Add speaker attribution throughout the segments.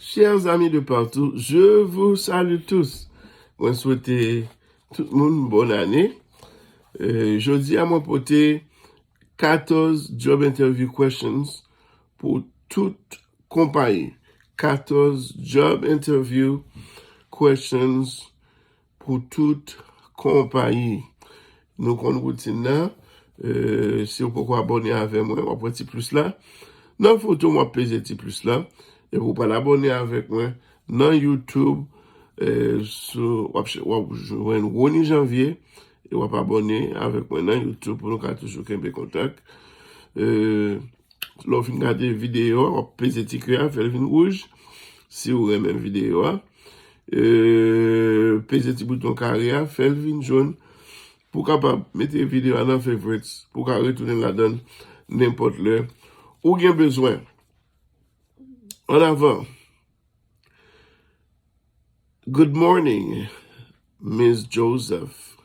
Speaker 1: Chers amis de partout, je vous salue tous. Je souhaite tout le monde une bonne année. Jeudi, à mon poté 14 job interview questions pour toute compagnie. 14 job interview questions pour toute compagnie. Nous connaissons routine là. Si vous pouvez abonner avec moi, on va petit plus là. Dans la photo, moi, peser petit plus là. Et vous pouvez abonner avec moi dans YouTube. Sur Jwenn Rony Janvier. Et vous pouvez abonner avec moi dans YouTube pour nous toujours qu'un contact. Lorsque vous regardez la vidéo, vous peser petit cœur, faire une rouge. Si vous aimez la vidéo, peser petit bouton carré, faire une jaune. Pour capable mettre la vidéo dans favorites, pour qu'elle retourne là-dedans n'importe l'heure. Ou bien besoin. En avant. Good morning, Miss Joseph.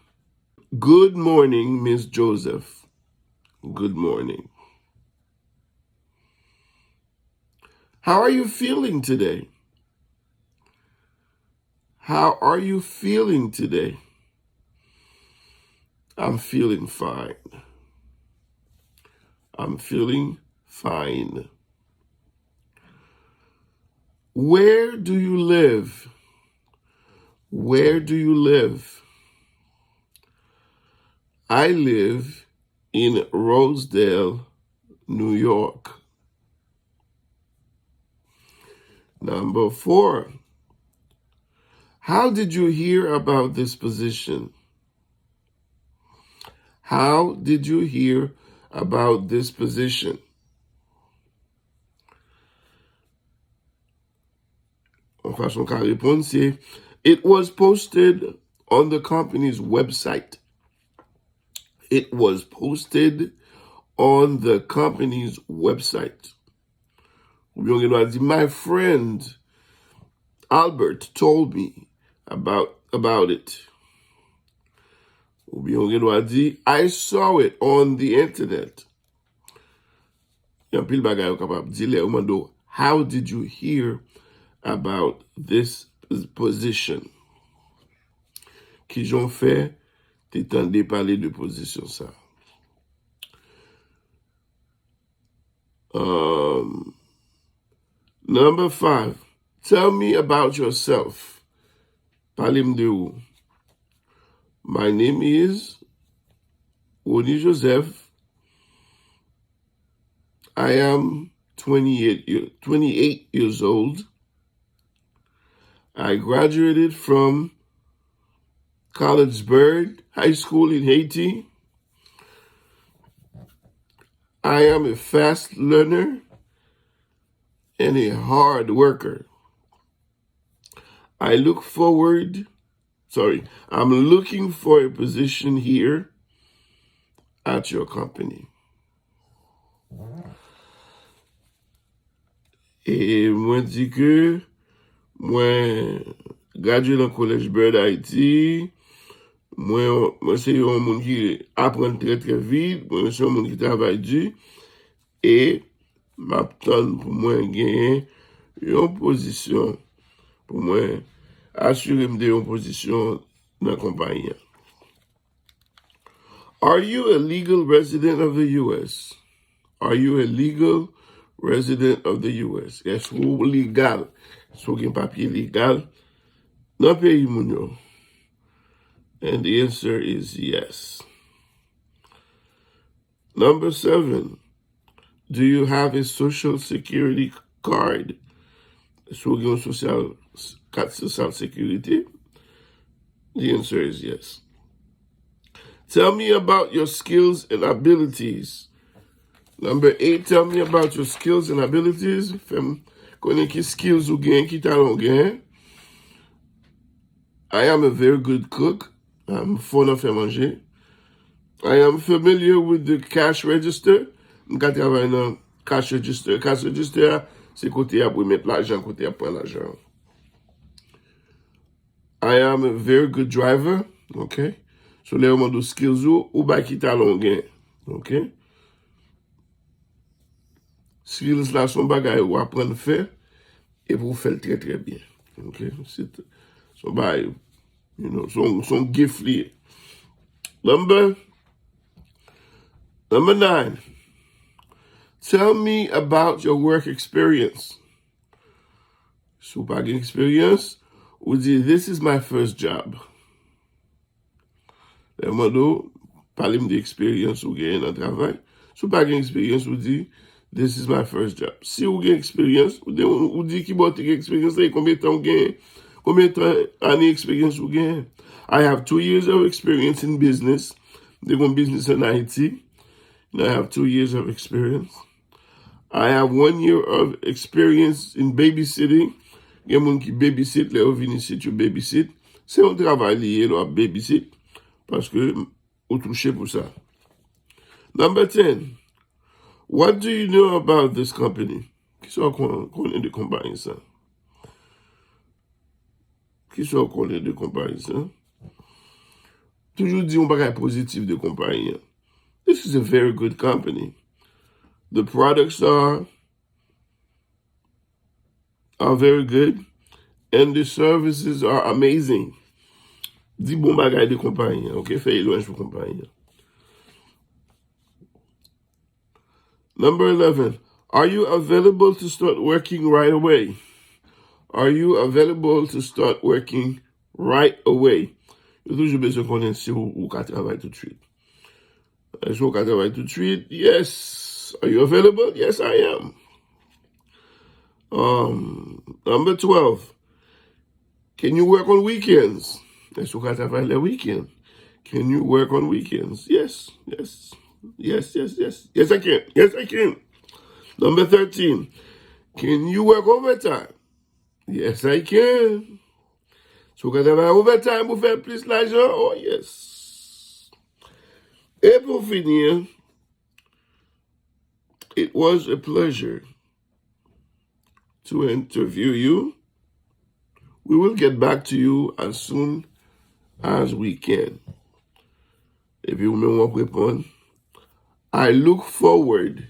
Speaker 1: Good morning, Miss Joseph. Good morning. How are you feeling today? How are you feeling today? I'm feeling fine. I'm feeling fine. Where do you live? Where do you live? I live in Rosedale, New York. Number 4. How did you hear about this position? How did you hear about this position? En façon qu'à répondre, c'est it was posted on the company's website. It was posted on the company's website. Ou bien on doit dire, my friend Albert told me about it. Ou bien on doit dire, I saw it on the internet. Yon pile bagay yo kapab di le ou mando, how did you hear about this position? Ki jon fè, te tande parler de position sa. Number 5. Tell me about yourself. Parlem de ou. My name is Rony Joseph. I am 28 years old. I graduated from Collegeburg High School in Haiti. I am a fast learner and a hard worker. I'm looking for a position here at your company. Et moi dis que moi gradué dans collège Bird Haïti, moi c'est un monde qui apprend très très vite, moi c'est un monde qui travaille dur et m'attend pour moi gagner une position pour moi assurer me une position dans la compagnie. Are you a legal resident of the US? Are you a legal resident of the US? Est-ce que vous légal? Est-ce que vous avez un papier légal dans le pays moun yo? And the answer is yes. Number 7. Do you have a social security card? Est-ce que vous avez un social security? The answer is yes. Tell me about your skills and abilities. Number 8, tell me about your skills and abilities. Fem konen ki skills ou gen, ki talon gen. I am a very good cook. I'm fond of faire manger. I am familiar with the cash register. M'ka travay nan cash register. Cash register, c'est kote ya pou mettre l'argent, kote ya pren l'argent. I am a very good driver. Okay. So le ou do skills ou ba ki talon gen. Okay. Skills la son bagay ou apprendre faire et pour faire très très bien. OK? C'est son bail, son gift lié. Number 9. Tell me about your work experience. So, pas experience, ou dit, this is my first job. Le modo, parlez-moi d'expérience ou gain dans travail. So, pas experience, ou dit, this is my first job. Si vous avez expérience, ou dit qui botte expérience, combien de temps gain, combien de années expérience vous gain. I have 2 years of experience in business. They go business in IT. And I have 2 years of experience. I have 1 year of experience in babysitting. Il y a des gens qui babysit, les gens viennent ici, tu babysit. C'est un travail lié à babysit parce que vous touchez pour ça. Number 10. What do you know about this company? Qui sont connaît de compagnie ça? Qui sont connaît de compagnie ça? Toujours dit un bagage positif de compagnie. This is a very good company. The products are very good and the services are amazing. Dis bon bagay de compagnie, ok? Fais éloigne pour compagnie. Number 11. Are you available to start working right away? Are you available to start working right away? Yo toujours besoin connaître si vous travaillez tout de suite. Est-ce que vous travaillez tout de suite? Yes. Are you available? Yes, I am. Number 12. Can you work on weekends? Est-ce que vous travaillez les week-ends? Can you work on weekends? Yes, yes. Yes, yes, yes. Yes, I can. Yes, I can. Number 13. Can you work overtime? Yes, I can. So, quand vous avez overtime, vous faites plus l'argent? Oh, yes. Et pour finir, it was a pleasure to interview you. We will get back to you as soon as we can. Et puis, vous me répondre. I look forward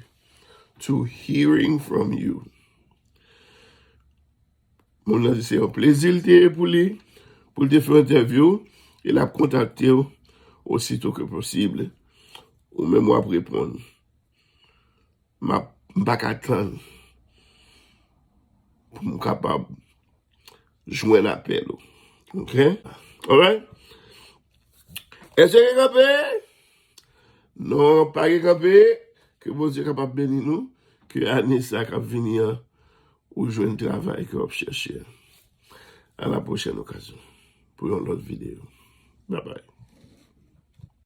Speaker 1: to hearing from you. Mon a dit c'est un plaisir pour lui, pour te faire interview. Il a contacté aussitôt que possible. Ou même moi pour répondre. Ma pas attendre pour me capable joindre l'appel. OK? All right? Est-ce que capé? Non, pas capé. Que vous êtes capable de bénir nous. Que année ça va venir ou joindre travail que vous cherchez. À la prochaine occasion pour une autre vidéo. Bye bye.